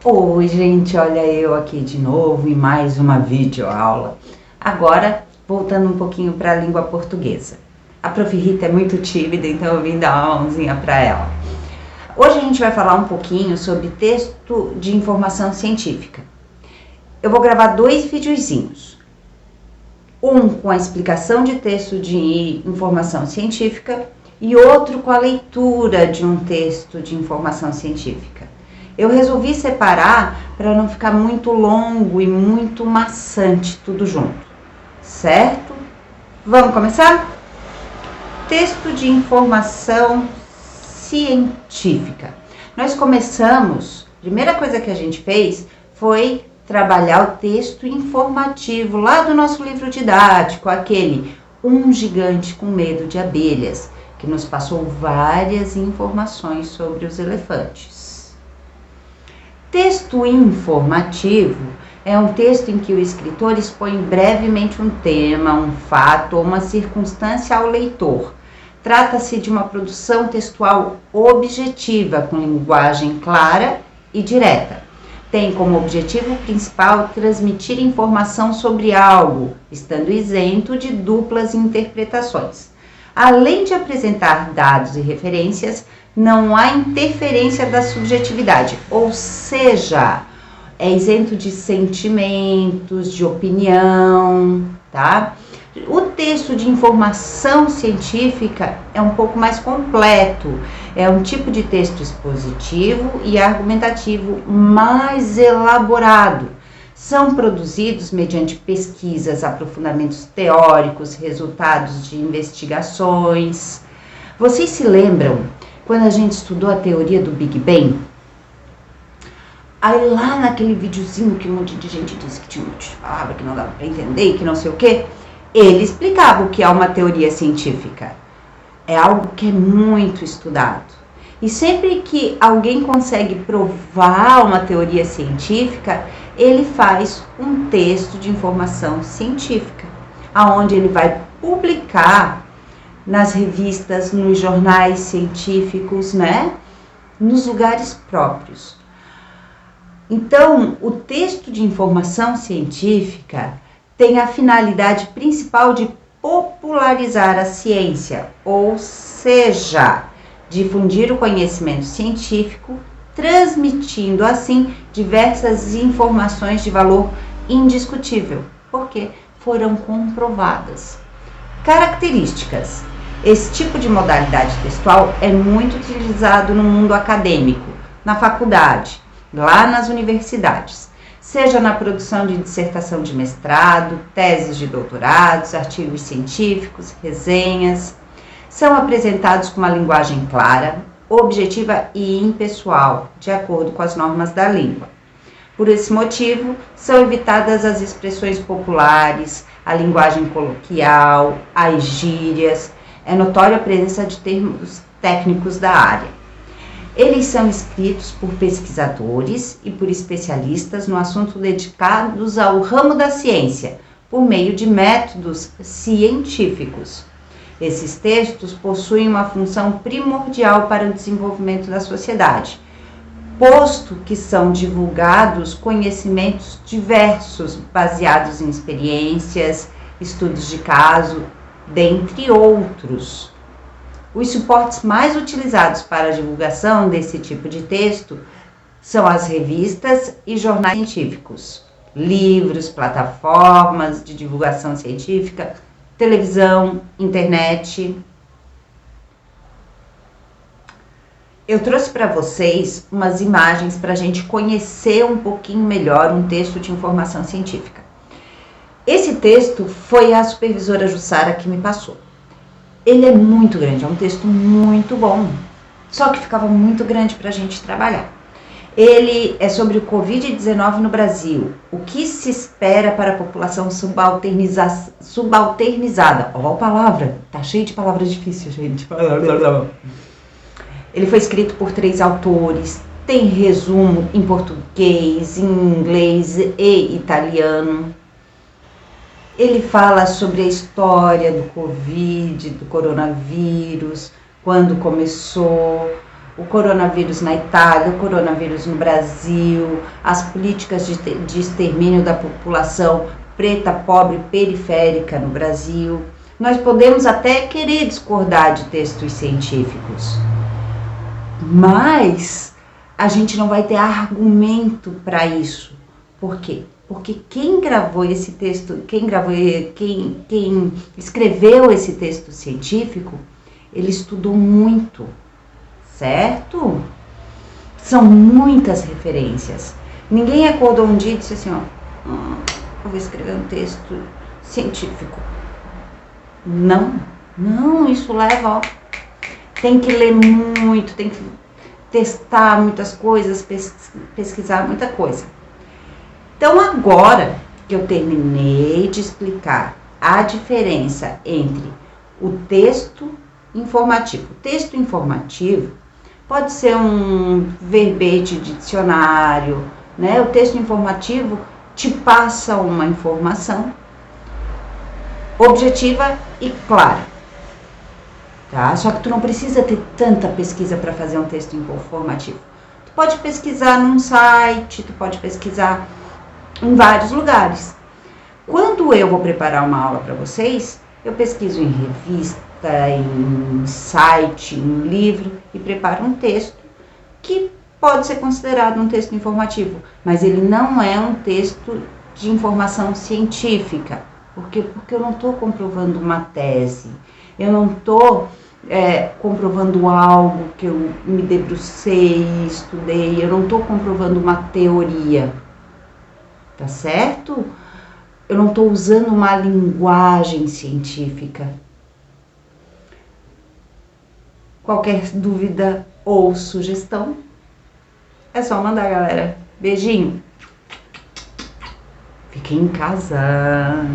Oi, gente, olha eu aqui de novo em mais uma videoaula. Agora, voltando um pouquinho para a língua portuguesa. A Prof. Rita é muito tímida, então eu vim dar uma mãozinha para ela. Hoje a gente vai falar um pouquinho sobre texto de informação científica. Eu vou gravar 2 videozinhos. Um com a explicação de texto de informação científica e outro com a leitura de um texto de informação científica. Eu resolvi separar para não ficar muito longo e muito maçante tudo junto, certo? Vamos começar? Texto de informação científica. Nós começamos, a primeira coisa que a gente fez foi trabalhar o texto informativo lá do nosso livro didático, aquele Um Gigante com Medo de Abelhas, que nos passou várias informações sobre os elefantes. Texto informativo é um texto em que o escritor expõe brevemente um tema, um fato ou uma circunstância ao leitor. Trata-se de uma produção textual objetiva, com linguagem clara e direta. Tem como objetivo principal transmitir informação sobre algo, estando isento de duplas interpretações. Além de apresentar dados e referências, não há interferência da subjetividade, ou seja, é isento de sentimentos, de opinião, tá? O texto de informação científica é um pouco mais completo, é um tipo de texto expositivo e argumentativo mais elaborado. São produzidos mediante pesquisas, aprofundamentos teóricos, resultados de investigações. Vocês se lembram quando a gente estudou a teoria do Big Bang? Aí lá naquele videozinho que um monte de gente disse que tinha um monte de palavra, que não dava para entender, que não sei o quê, ele explicava o que é uma teoria científica. É algo que é muito estudado. E sempre que alguém consegue provar uma teoria científica, ele faz um texto de informação científica, aonde ele vai publicar nas revistas, nos jornais científicos, né? Nos lugares próprios. Então, o texto de informação científica tem a finalidade principal de popularizar a ciência, ou seja, difundir o conhecimento científico, transmitindo assim diversas informações de valor indiscutível, porque foram comprovadas. Características. Esse tipo de modalidade textual é muito utilizado no mundo acadêmico, na faculdade, lá nas universidades, seja na produção de dissertação de mestrado, teses de doutorados, artigos científicos, resenhas. São apresentados com uma linguagem clara, objetiva e impessoal, de acordo com as normas da língua. Por esse motivo, são evitadas as expressões populares, a linguagem coloquial, as gírias. É notória a presença de termos técnicos da área. Eles são escritos por pesquisadores e por especialistas no assunto dedicados ao ramo da ciência, por meio de métodos científicos. Esses textos possuem uma função primordial para o desenvolvimento da sociedade, posto que são divulgados conhecimentos diversos, baseados em experiências, estudos de caso, dentre outros. Os suportes mais utilizados para a divulgação desse tipo de texto são as revistas e jornais científicos, livros, plataformas de divulgação científica, televisão, internet. Eu trouxe para vocês umas imagens para a gente conhecer um pouquinho melhor um texto de informação científica. Esse texto foi a supervisora Jussara que me passou. Ele é muito grande, é um texto muito bom, só que ficava muito grande para a gente trabalhar. Ele é sobre o Covid-19 no Brasil. O que se espera para a população subalternizada? Ó, a palavra, tá cheio de palavras difíceis, gente. Ele foi escrito por 3 autores, tem resumo em português, em inglês e italiano. Ele fala sobre a história do Covid, do coronavírus, quando começou, o coronavírus na Itália, o coronavírus no Brasil, as políticas de extermínio da população preta, pobre, periférica no Brasil. Nós podemos até querer discordar de textos científicos, mas a gente não vai ter argumento para isso. Por quê? Porque quem gravou esse texto, quem escreveu esse texto científico, ele estudou muito, certo? São muitas referências. Ninguém acordou um dia e disse assim, ó, eu vou escrever um texto científico. Não, isso leva, ó, tem que ler muito, tem que testar muitas coisas, pesquisar muita coisa. Então, agora que eu terminei de explicar a diferença entre o texto informativo. O texto informativo pode ser um verbete de dicionário, né? O texto informativo te passa uma informação objetiva e clara, tá? Só que tu não precisa ter tanta pesquisa para fazer um texto informativo. Tu pode pesquisar num site, tu pode pesquisar em vários lugares. Quando eu vou preparar uma aula para vocês, eu pesquiso em revista, em site, em livro e preparo um texto que pode ser considerado um texto informativo, mas ele não é um texto de informação científica. Por quê? Porque eu não estou comprovando uma tese, eu não estou comprovando algo que eu me debrucei, estudei, eu não estou comprovando uma teoria, tá certo? Eu não estou usando uma linguagem científica. Qualquer dúvida ou sugestão, é só mandar, galera. Beijinho. Fiquem em casa.